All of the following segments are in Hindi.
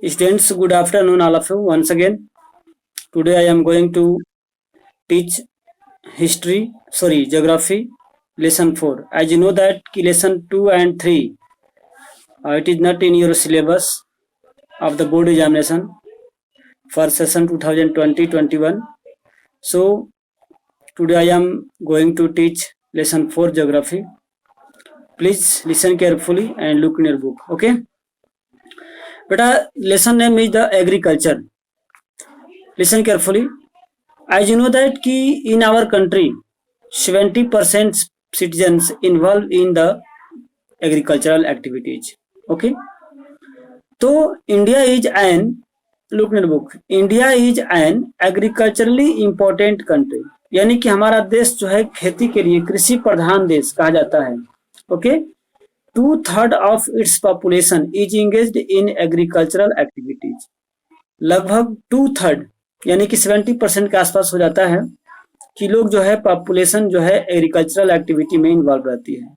Students, good afternoon, all of you. Once again, today I am going to teach geography, lesson 4. As you know that lesson 2 and 3, it is not in your syllabus of the board examination for session 2020-21. So, today I am going to teach lesson 4 geography. Please listen carefully and look in your book. Okay? Beta, lesson name is the agriculture. Listen carefully. As you know that in our country 70% citizens involved in the agricultural activities. Okay, so India is an look in the book. India is an agriculturally important country. यानी कि हमारा देश जो है खेती के लिए कृषि प्रधान देश कहा जाता है. Okay, 2/3 of its population is engaged in agricultural activities. लगभग 2/3 यानी कि 70% के आसपास हो जाता है कि लोग जो है पॉपुलेशन जो है एग्रीकल्चरल एक्टिविटी में इन्वॉल्व रहती है.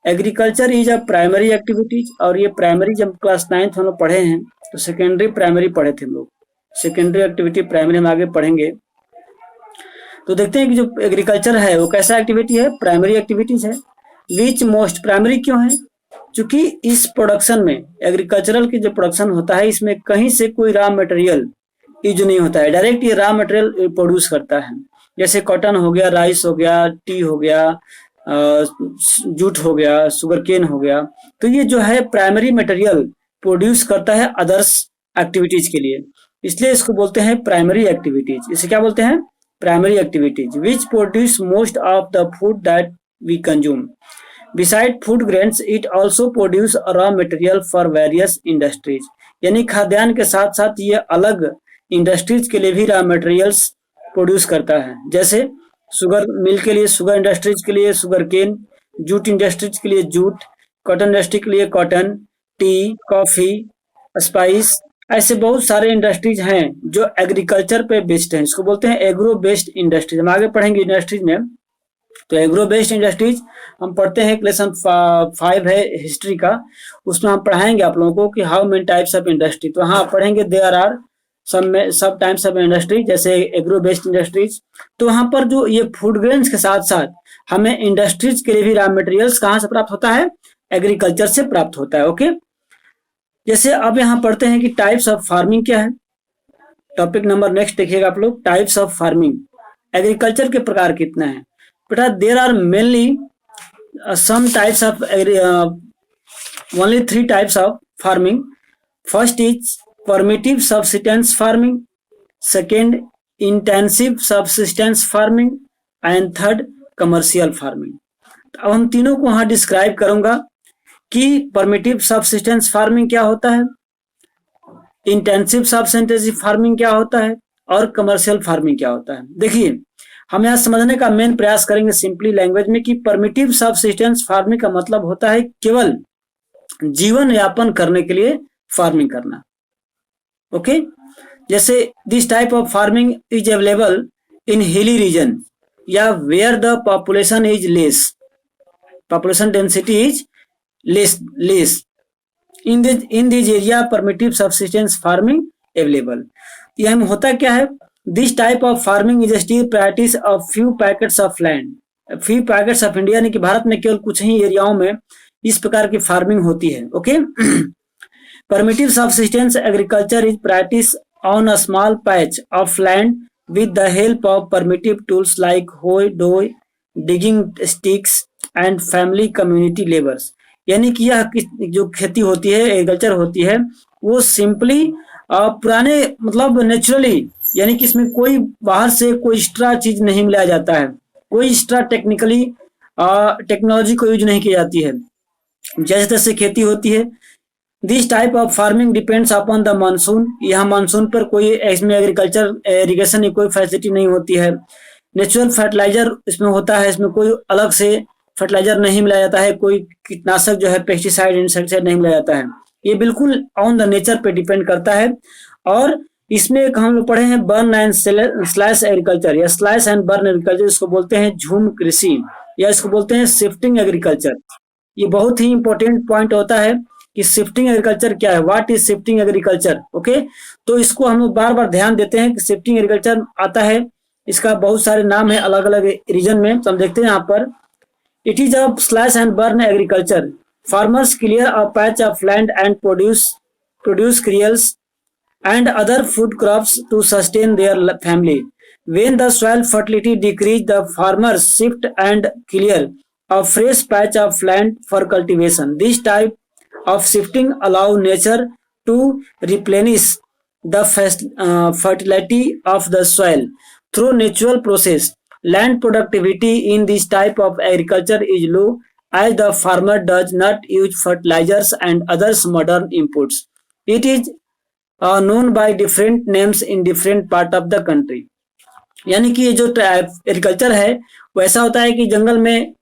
Agriculture is a primary activities, और ये प्राइमरी जब क्लास 9th हम लोग पढ़े हैं तो सेकेंडरी प्राइमरी पढ़े थे हम लोग. सेकेंडरी एक्टिविटी प्राइमरी हम आगे पढ़ेंगे. तो देखते हैं कि जो एग्रीकल्चर है वो कैसा एक्टिविटी है, प्राइमरी एक्टिविटीज है. विच मोस्ट प्राइमरी क्यों है? क्योंकि इस प्रोडक्शन में एग्रीकल्चरल की जो प्रोडक्शन होता है इसमें कहीं से कोई रॉ मटेरियल यूज नहीं होता है, डायरेक्ट ये रॉ मटेरियल प्रोड्यूस करता है. जैसे कॉटन हो गया, राइस हो गया, टी हो गया, जूट हो गया, सुगर केन हो गया. तो ये जो है प्राइमरी मटेरियल प्रोड्यूस करता है अदर्स एक्टिविटीज के लिए, इसलिए इसको बोलते हैं प्राइमरी एक्टिविटीज. इसे क्या बोलते हैं? Primary activities. Which produce most of the food that we consume. Beside food grains it also produce raw material for various industries. यानी खाद्यान्न के साथ साथ ये अलग इंडस्ट्रीज के लिए भी रॉ मटेरियल्स प्रोड्यूस करता है. जैसे शुगर मिल के लिए शुगर इंडस्ट्रीज के लिए शुगर केन, जूट इंडस्ट्रीज के लिए जूट, कॉटन इंडस्ट्री के लिए कॉटन, टी, कॉफी, स्पाइस, ऐसे बहुत सारे इंडस्ट्रीज हैं जो एग्रीकल्चर पे बेस्ड हैं. इसको बोलते हैं एग्रो बेस्ड इंडस्ट्रीज. हम आगे पढ़ेंगे इंडस्ट्रीज में. तो एग्रो बेस्ड इंडस्ट्रीज हम पढ़ते हैं, लेसन 5 है हिस्ट्री का, उसमें हम पढ़ाएंगे आप लोगों को कि how many types of industry. तो हाँ पढ़ेंगे देयर आर सब टाइप्स ऑफ इंडस्ट्री, जैसे एग्रो बेस्ड इंडस्ट्रीज. तो वहां पर जो ये फूड ग्रेन्स के साथ साथ हमें इंडस्ट्रीज के लिए भी रॉ मटेरियल्स कहाँ से प्राप्त होता है? एग्रीकल्चर से प्राप्त होता है. ओके, जैसे अब यहाँ पढ़ते हैं कि टाइप्स ऑफ फार्मिंग क्या है. टॉपिक नंबर नेक्स्ट देखिएगा आप लोग, टाइप्स ऑफ फार्मिंग. एग्रीकल्चर के प्रकार कितने हैं बेटा? There are mainly some types of only 3 types of farming. First is permittive subsistence farming, second intensive subsistence farming, and third commercial farming. अब हम तीनों को यहाँ डिस्क्राइब करूंगा कि परमिटिव सबसिस्टेंस फार्मिंग क्या होता है, इंटेंसिव सबसिस्टेंस फार्मिंग क्या होता है, और कमर्शियल फार्मिंग क्या होता है. देखिए हम यहाँ समझने का मेन प्रयास करेंगे सिंपली लैंग्वेज में कि परमिटिव सबसिस्टेंस फार्मिंग का मतलब होता है केवल जीवन यापन करने के लिए फार्मिंग करना. ओके, जैसे this type of farming is available in hilly region या where the population is less, population density is less in this area primitive subsistence farming available. यह में होता क्या है? This type of farming is still practice of few packets of land, few packets of India, यानी कि भारत में केवल कुछ ही एरियाओं में इस प्रकार की फार्मिंग होती है. Okay, Permittive subsistence agriculture is practiced on a small patch of land with the help of primitive tools like hoe, doe, digging sticks and family community labors. यानी कि यह जो खेती होती है, एग्रीकल्चर होती है, वो सिंपली पुराने मतलब नेचुरली, यानी कि इसमें कोई बाहर से कोई एक्स्ट्रा चीज नहीं मिलाया जाता है, कोई एक्स्ट्रा टेक्नोलॉजी को यूज नहीं की जाती है, जैसे तैसे खेती होती है. This type of farming depends upon the monsoon. यहाँ मानसून पर कोई इसमें एग्रीकल्चर इरिगेशन की कोई फैसिलिटी नहीं होती है. नेचुरल फर्टिलाइजर इसमें होता है, इसमें कोई अलग से फर्टिलाइजर नहीं मिलाया जाता है, कोई कीटनाशक जो है पेस्टिसाइड इंसेक्टिसाइड नहीं मिलाया जाता है. ये बिल्कुल ऑन द नेचर पे डिपेंड करता है. और इसमें एक हम लोग पढ़े हैं बर्न एंड स्लैश एग्रीकल्चर या स्लैश एंड बर्न एग्रीकल्चर. इसको बोलते हैं झूम कृषि या इसको बोलते हैं शिफ्टिंग एग्रीकल्चर. ये बहुत ही इंपॉर्टेंट पॉइंट होता है कि शिफ्टिंग एग्रीकल्चर क्या है, what is shifting agriculture. Okay, तो इसको हम लोग बार बार ध्यान देते हैं कि शिफ्टिंग एग्रीकल्चर आता है, इसका बहुत सारे नाम है अलग अलग रीजन में। तो हम देखते हैं यहाँ पर, it is a slash and burn agriculture, farmers clear a patch of land and produce cereals and other food crops to sustain their family. When the soil fertility decreases, the farmers shift and clear a fresh patch of land for cultivation. This type of shifting allows nature to replenish the fertility of the soil through natural process. Land productivity in this type of agriculture is low as the farmer does not use fertilizers and other modern inputs. It is known by different names in different part of the country. यानी कि ये जो एग्रीकल्चर है वो ऐसा होता है कि जंगल में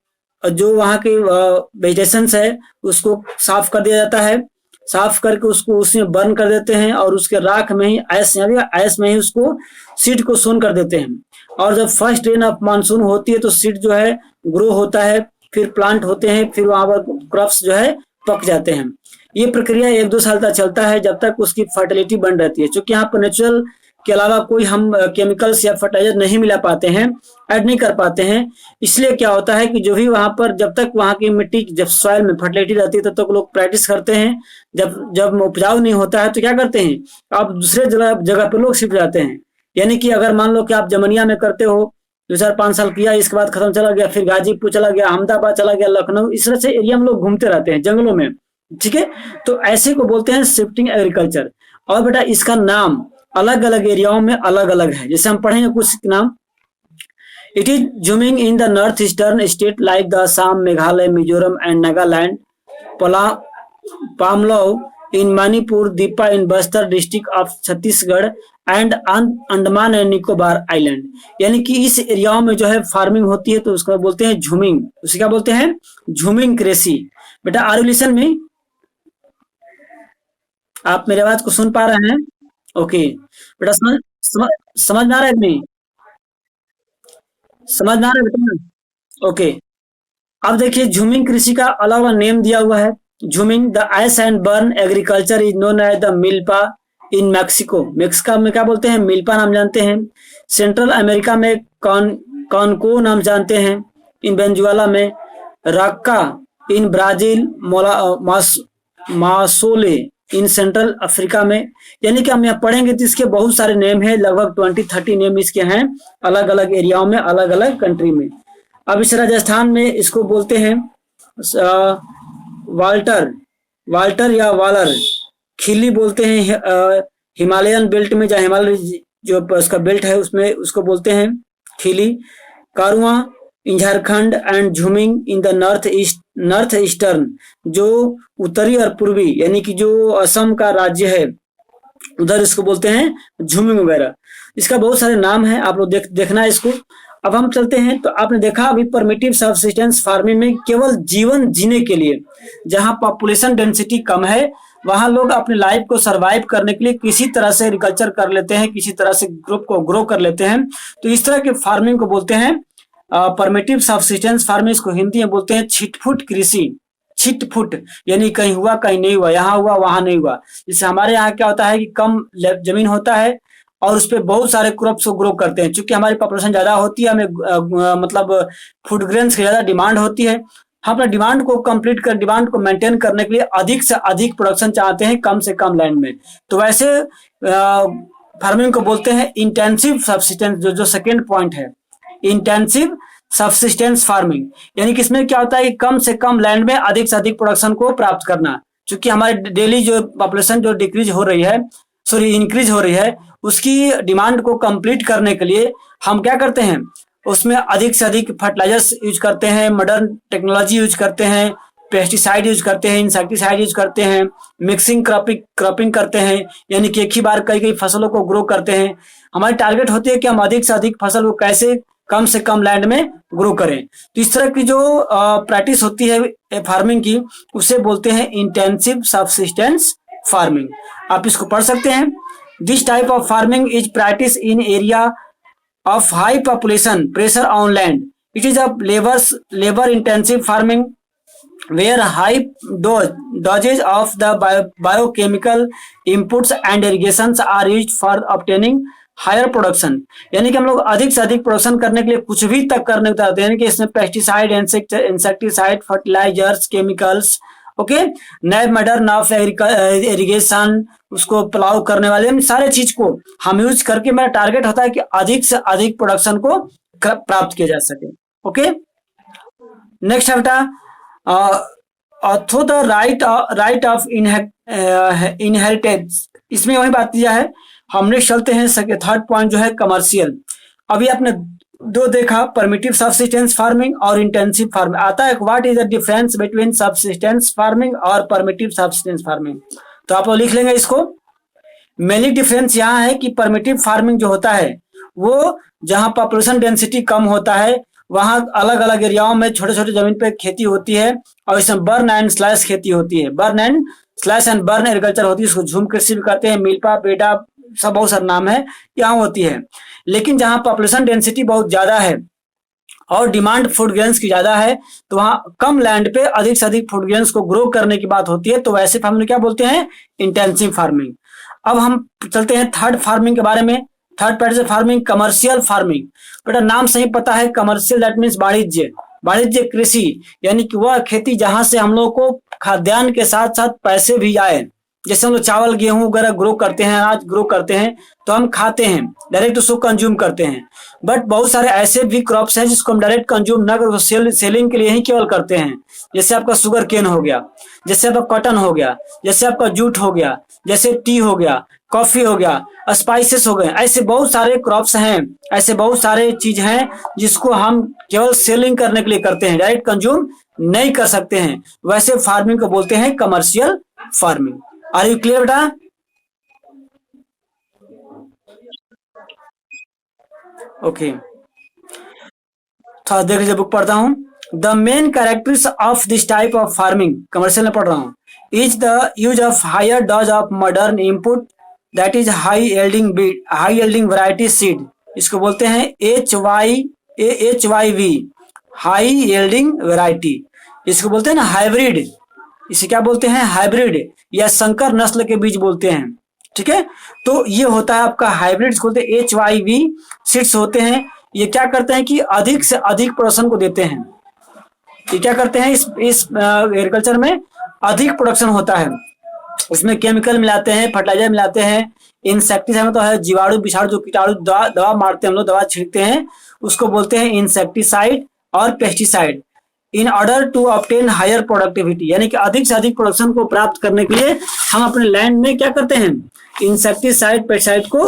जो वहाँ के वेजिटेशंस है उसको साफ कर दिया जाता है, साफ करके उसको उसमें बर्न कर देते हैं और उसके राख में ही ऐश में ही उसको सीड को सोन कर देते हैं। और जब फर्स्ट रेन ऑफ मानसून होती है तो सीड जो है ग्रो होता है, फिर प्लांट होते हैं, फिर वहां पर क्रॉप्स जो है पक जाते हैं। ये प्रक्रिया 1-2 साल तक चलता है जब तक उसकी फर्टिलिटी बन रहती है। क्योंकि यहाँ पर नेचुरल के अलावा कोई हम केमिकल्स या फर्टिलाइजर नहीं मिला पाते हैं, ऐड नहीं कर पाते हैं, इसलिए क्या होता है कि जो भी वहां पर जब तक वहां की मिट्टी जब सॉइल में फर्टिलिटी रहती है तब तक लोग प्रैक्टिस करते हैं। जब उपजाऊ नहीं होता है तो क्या करते हैं, आप दूसरे जगह पे लोग शिफ्ट जाते हैं। यानी कि अगर मान लो कि आप जमनिया में करते हो, 2-4-5 साल किया, इसके बाद खत्म चला गया, फिर गाजीपुर चला गया, अहमदाबाद चला गया, लखनऊ, इस तरह से एरिया में लोग घूमते रहते हैं जंगलों में। ठीक है, तो ऐसे को बोलते हैं शिफ्टिंग एग्रीकल्चर। और बेटा इसका नाम अलग अलग एरियाओं में अलग अलग है, जैसे हम पढ़ेंगे कुछ नाम। It is jhuming in the north eastern state like the Assam, Meghalaya, Mizoram and Nagaland, Pamlou in Manipur, Dipa in Bastar district of Chhattisgarh and Andaman and Nicobar island. यानी कि इस एरियाओं में जो है फार्मिंग होती है तो उसको बोलते हैं झूमिंग। उसे क्या बोलते हैं, झूमिंग कृषि। बेटा आर यू लिसन में, आप मेरे आवाज को सुन पा रहे हैं? ओके बेटा, समझ में आ रहा है नहीं, समझ में आ रहा है बेटा? ओके, अब देखिए झूमिंग कृषि का अलग अलग नेम दिया हुआ है। Jhuming the ice and burn agriculture is known as the milpa in Mexico. Mexico में क्या बोलते हैं, मिल्पा नाम जानते हैं। सेंट्रल अमेरिका में कॉनको नाम जानते हैं। इन वेनेजुएला में roca, in Brazil masole, in central Africa में। यानी कि हम यहाँ पढ़ेंगे तो इसके बहुत सारे नेम है, लगभग 20-30 नेम इसके हैं अलग अलग एरियाओं में, अलग अलग कंट्री में। अब इस राजस्थान में इसको बोलते हैं वाल्टर या वालर। खिल्ली बोलते हैं हिमालयन बेल्ट में, जहाँ हिमालय जो उसका बेल्ट है उसमें उसको बोलते हैं खिली। Karua in Jharkhand and jhuming in the north eastern, जो उत्तरी और पूर्वी यानी कि जो असम का राज्य है उधर इसको बोलते हैं झूमिंग वगैरह। इसका बहुत सारे नाम है, आप लोग देखना है इसको। अब हम चलते हैं, तो आपने देखा अभी परमिटिव सबसिस्टेंस फार्मिंग में केवल जीवन जीने के लिए, जहां पॉपुलेशन डेंसिटी कम है वहां लोग अपने लाइफ को सरवाइव करने के लिए किसी तरह से एग्रीकल्चर कर लेते हैं, किसी तरह से ग्रुप को ग्रो कर लेते हैं। तो इस तरह के फार्मिंग को बोलते हैं परमिटिव सबसिस्टेंस फार्मिंग। इसको हिंदी में बोलते हैं छिटफुट कृषि। छिटफुट यानी कहीं हुआ कहीं नहीं हुआ, यहाँ हुआ वहां नहीं हुआ। जैसे हमारे यहाँ क्या होता है कि कम जमीन होता है और उस पर बहुत सारे क्रॉप्स को ग्रो करते हैं। चूंकि हमारी पॉपुलेशन ज्यादा होती है, हमें मतलब फूड ग्रेन्स की ज्यादा डिमांड होती है। हम अपने डिमांड को मेंटेन करने के लिए अधिक से अधिक प्रोडक्शन चाहते हैं कम से कम लैंड में। तो वैसे फार्मिंग को बोलते हैं इंटेंसिव सब्सिस्टेंस। जो सेकेंड पॉइंट है, इंटेंसिव सब्सिस्टेंस फार्मिंग, यानी कि इसमें क्या होता है कि कम से कम लैंड में अधिक से अधिक प्रोडक्शन को प्राप्त करना। क्योंकि हमारे डेली जो पॉपुलेशन जो इंक्रीज हो रही है उसकी डिमांड को कंप्लीट करने के लिए हम क्या करते हैं, उसमें अधिक से अधिक फर्टिलाइजर्स यूज करते हैं, मॉडर्न टेक्नोलॉजी यूज करते हैं, पेस्टिसाइड यूज करते हैं, इंसेक्टिसाइड यूज करते हैं, मिक्सिंग क्रॉपिंग करते हैं, यानी कि एक ही बार कई फसलों को ग्रो करते हैं। हमारी टारगेट होती है कि हम अधिक से अधिक फसल को कैसे कम से कम लैंड में ग्रो करें। तो इस तरह की जो प्रैक्टिस होती है फार्मिंग की, उसे बोलते हैं इंटेंसिव सब्सिस्टेंस फार्मिंग। आप इसको पढ़ सकते हैं। This type of farming is practice in area of high population pressure on land. It is a labor intensive farming where high doses of the biochemical inputs and irrigations are used for obtaining higher production, यानी कि हम लोग अधिक से अधिक प्रोडक्शन करने के लिए कुछ भी तक करने को यानी कि इसमें pesticide, insecticide, fertilizers, chemicals, okay, नए मॉडर्न ऑफ इरिगेशन, उसको प्लाउ करने वाले सारे चीज को हम यूज करके मेरा टारगेट होता है कि अधिक से अधिक प्रोडक्शन को प्राप्त किया जा सके। ओके, नेक्स्ट है बेटा through the right of inheritance, इसमें वही बात दिया है। हमने चलते हैं थर्ड पॉइंट जो है कमर्शियल। अभी आपने दो देखा, परमिटिव सबसिस्टेंस फार्मिंग और इंटेंसिव फार्मिंग। आता है what is the difference between subsistence farming और परमिटिव सबसिस्टेंस फार्मिंग, तो आप लिख लेंगे इसको। मेनली डिफरेंस यहाँ है कि परमिटिव फार्मिंग जो होता है वो जहाँ पॉपुलेशन डेंसिटी कम होता है वहां अलग अलग एरियाओं में छोटे छोटे जमीन पे खेती होती है और इसमें बर्न एंड स्लैश खेती होती है। Burn and slash and burn agriculture होती है, इसको झूम कृषि भी कहते हैं, मिल्पा, बेटा, सब बहुत सारे नाम है, यहाँ होती है। लेकिन जहाँ पॉपुलेशन डेंसिटी बहुत ज्यादा है और डिमांड फूड ग्रेन्स की ज्यादा है तो वहाँ कम लैंड पे अधिक से अधिक फूड ग्रेन्स को ग्रो करने की बात होती है, तो वैसे फार्मिंग क्या बोलते हैं, इंटेंसिव फार्मिंग। अब हम चलते हैं थर्ड फार्मिंग के बारे में। Third pattern farming, commercial farming. बेटा नाम से ही पता है, कमर्शियल दैट मीन्स वाणिज्य, वाणिज्य कृषि, यानी कि वह खेती जहां से हम लोग को खाद्यान्न के साथ साथ पैसे भी आए। जैसे हम लोग चावल, गेहूं वगैरह ग्रो करते हैं, अनाज ग्रो करते हैं तो हम खाते हैं, डायरेक्ट उसको कंज्यूम करते हैं। बट बहुत सारे ऐसे भी क्रॉप्स हैं जिसको हम डायरेक्ट कंज्यूम ना कर सेलिंग के लिए ही केवल करते हैं। जैसे आपका शुगर केन हो गया, जैसे आपका कॉटन हो गया, जैसे आपका जूट हो गया, जैसे टी हो गया, कॉफी हो गया, स्पाइसेस हो गए। ऐसे बहुत सारे क्रॉप्स हैं, ऐसे बहुत सारे चीज हैं जिसको हम केवल सेलिंग करने के लिए करते हैं, डायरेक्ट कंज्यूम नहीं कर सकते हैं। वैसे फार्मिंग को बोलते हैं commercial farming. Are you clear बेटा? ओके, थोड़ा देख लीजिए, बुक पढ़ता हूँ। The main characteristics of this type of farming, commercial में पढ़ रहा हूँ, is the use of higher dose of modern input that is high yielding variety seed. इसको बोलते हैं HYV, हाई यील्डिंग वैरायटी। इसको बोलते हैं ना हाइब्रिड, इसे क्या बोलते हैं, हाइब्रिड या संकर नस्ल के बीज बोलते हैं। ठीक है, तो ये होता है आपका हाइब्रिड, बोलते हैं HYV सीड्स होते हैं। ये क्या करते हैं कि अधिक से अधिक प्रोडक्शन को देते हैं। ये क्या करते हैं, इस एग्रीकल्चर में अधिक प्रोडक्शन होता है। इसमें केमिकल मिलाते हैं, फर्टिलाइजर मिलाते हैं, इंसेक्टिसाइड में तो है जीवाणु विषाणु, जो कीटाणु दवा मारते हैं हम लोग, दवा छिड़कते हैं, उसको बोलते हैं इंसेक्टिसाइड और pesticide. In order to obtain higher productivity, यानी कि अधिक से अधिक प्रोडक्शन को प्राप्त करने के लिए हम अपने लैंड में क्या करते हैं, इंसेक्टिसाइड, पेस्टिसाइड को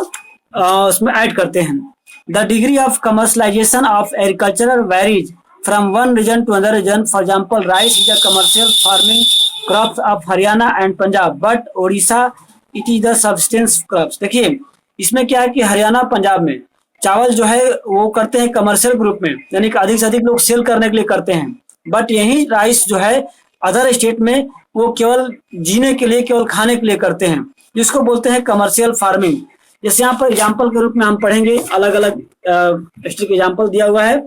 उसमें ऐड करते हैं। The degree of commercialization of agriculture varies from one region to other region. For example, rice is the commercial farming crops of Haryana and Punjab, but Odisha it is the subsistence crops. देखिए इसमें क्या है कि हरियाणा, पंजाब में चावल जो है वो करते हैं कमर्शियल ग्रुप में, यानी कि अधिक से अधिक लोग सेल करने के लिए करते हैं। बट यही राइस जो है अदर स्टेट में वो केवल जीने के लिए, केवल खाने के लिए करते हैं, जिसको बोलते हैं कमर्शियल फार्मिंग। जैसे यहाँ पर एग्जाम्पल के रूप में हम पढ़ेंगे, अलग अलग डिस्ट्रिक्ट एग्जाम्पल दिया हुआ है।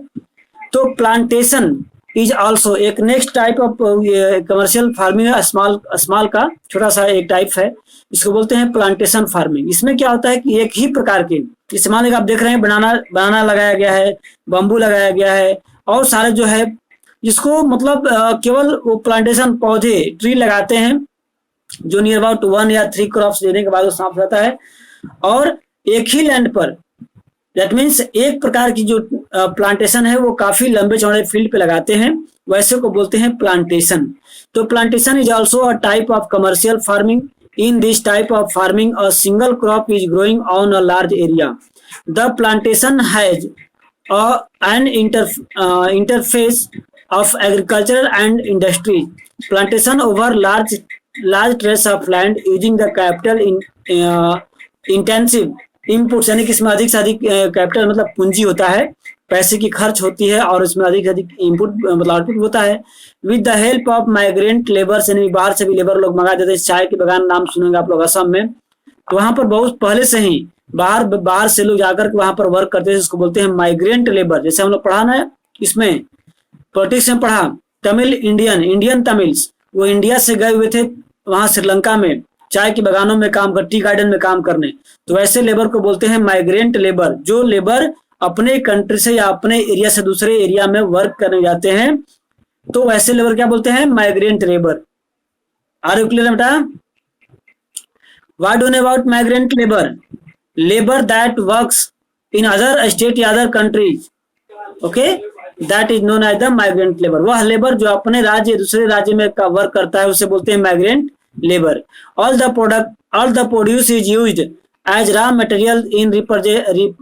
तो प्लांटेशन इज आल्सो एक next type of commercial farming है, स्मॉल का छोटा सा एक टाइप है, इसको बोलते हैं प्लांटेशन फार्मिंग। इसमें क्या होता है कि एक ही प्रकार के, जैसे मान लीजिए आप देख रहे हैं बनाना लगाया गया है, बम्बू लगाया गया है और सारे जो है, जिसको मतलब केवल वो प्लांटेशन पौधे ट्री लगाते हैं जो नियर अबाउट 1 या 3 क्रॉप्स देने के बाद वो समाप्त होता है, और एक ही लैंड पर, दैट मीन्स एक प्रकार की जो प्लांटेशन है वो काफी लंबे चौड़े फील्ड पे लगाते हैं, वैसे को बोलते हैं प्लांटेशन। तो plantation is also a type of commercial farming. In this type of farming a single crop is growing on a large area. The plantation has an interface of agriculture and industry. Plantation over large tracts of land using the capital intensive inputs, यानी कि इसमें अधिक से अधिक कैपिटल मतलब पूंजी होता है, पैसे की खर्च होती है और इसमें अधिक से अधिक इनपुट मतलब आउटपुट होता है। With the help of migrant labours, यानी बाहर से भी लेबर लोग मंगा देते हैं। चाय के बगान नाम सुनेंगे आप लोग असम में, तो वहां पर बहुत पहले से ही बाहर से लोग जाकर के वहां पर वर्क करते हैं, इसको बोलते हैं माइग्रेंट लेबर। जैसे हम लोग पढ़ा ना इसमें पॉलिटिक्स में पढ़ा, तमिल इंडियन, इंडियन तमिल्स, वो इंडिया से गए हुए थे वहां श्रीलंका में चाय की बागानों में काम कर, टी गार्डन में काम करने, तो ऐसे लेबर को बोलते हैं माइग्रेंट लेबर। जो लेबर अपने कंट्री से या अपने एरिया से दूसरे एरिया में वर्क करने जाते हैं, तो वैसे लेबर क्या बोलते हैं? Migrant labour. Are you clear बेटा? What do know about migrant labour? Labour that works in other state या other countries, okay, that is known as the migrant labour. वह लेबर जो अपने राज्य दूसरे राज्य में का वर्क करता है उसे बोलते हैं migrant labour. All the produce is used as raw material in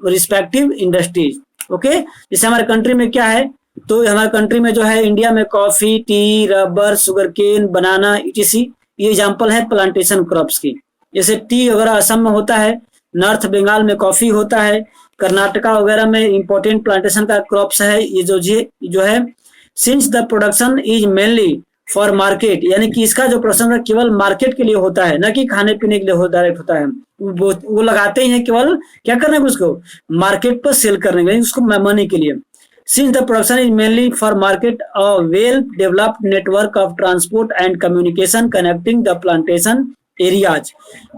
respective industries, okay. जैसे हमारे कंट्री में क्या है, तो हमारे कंट्री में जो है इंडिया में coffee, tea, rubber, sugar cane, banana etc, ये एग्जाम्पल है प्लांटेशन क्रॉप्स की। जैसे टी वगैरह असम में होता है, नॉर्थ बंगाल में कॉफी होता है, कर्नाटका वगैरह में इंपॉर्टेंट प्लांटेशन का क्रॉप्स है ये जो है। Since the production is mainly for market, यानी कि इसका जो प्रोडक्शन केवल मार्केट के लिए होता है, न कि खाने पीने के लिए डायरेक्ट होता है। वो लगाते ही हैं केवल क्या करने को, उसको मार्केट पर सेल करने के लिए, उसको मनी के लिए। Since the production is mainly for market, a well-developed network of transport and communication connecting the plantation areas,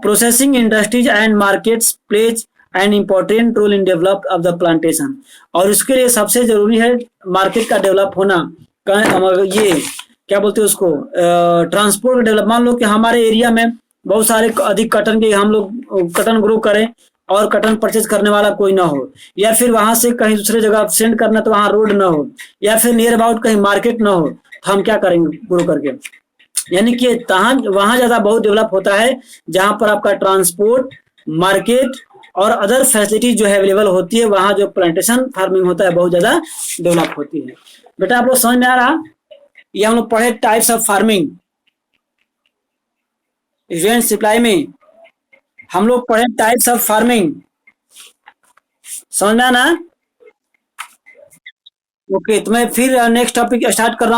processing industries and markets plays an important role in develop of the plantation। और उसके लिए सबसे जरूरी है मार्केट का डेवलप होना। ये क्या बोलते हैं उसको, ट्रांसपोर्ट डेवलप। मान लो कि हमारे एरिया में बहुत सारे अधिक कटन के, हम लोग कटन ग्रो करें और कटन परचेज करने वाला कोई ना हो, या फिर वहां से कहीं दूसरे जगह सेंड करना तो वहां रोड ना हो, या फिर नियर अबाउट कहीं मार्केट ना हो, तो हम क्या करेंगे ग्रो करके? यानी कि वहां ज्यादा बहुत डेवलप होता है जहां पर आपका ट्रांसपोर्ट, मार्केट और अदर फैसिलिटीज जो है अवेलेबल होती है, वहां जो प्लांटेशन फार्मिंग होता है बहुत ज्यादा डेवलप होती है। बेटा आप लोग समझ में आ रहा? ये हम लोग पढ़े types of farming, student supply में हम लोग पढ़े टाइप्स ऑफ फार्मिंग, समझ में आना? ओके, तो मैं फिर नेक्स्ट टॉपिक स्टार्ट कर रहा हूँ।